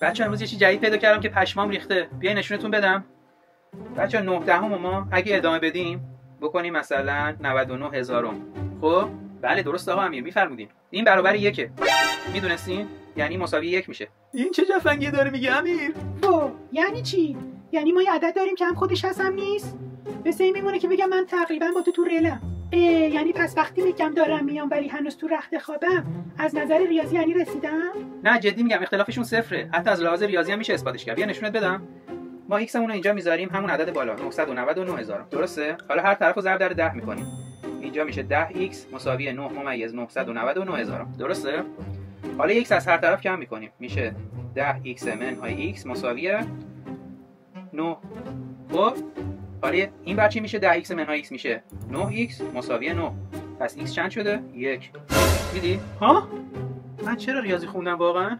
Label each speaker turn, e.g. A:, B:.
A: بچه‌ها امروز یه چیز جدید پیدا کردم که پشمام ریخته. بیاین نشونتون بدم. بچه‌ها 9 دهم ما اگه ادامه بدیم بکنیم مثلا 99,000. خب بله درست آقا امیر میفرمودین. این برابر 1. میدونستین؟ یعنی مساوی 1 میشه. این چه جفنگی داره میگه امیر؟
B: یعنی چی؟ یعنی ما یه عدد داریم که هم خودش هست هم نیست؟ مثل این میمونه که بگم من تقریبا با تو رلم. یعنی پس وقتی میگم دارم میام ولی هنوز تو رخت خوابم از نظر ریاضی یعنی رسیدم؟
A: نه جدی میگم اختلافشون صفره. حتی از لحاظ ریاضی هم میشه اثباتش کرد. بیا نشونت بدم. ما x مون رو اینجا میذاریم همون عدد بالا 999,000. درسته؟ حالا هر طرفو ضرب در 10 میکنیم. اینجا میشه 10x مساوی 9 ممیز 999,000. درسته؟ حالا x از هر طرف کم میکنیم. میشه 10x منهای x مساوی 9. خب حالا این بر چی میشه؟ 10x منهای x میشه 9x مساوی 9. پس x چند شده؟ 1. دیدی؟ ها؟ من چرا ریاضی خوندم واقعا؟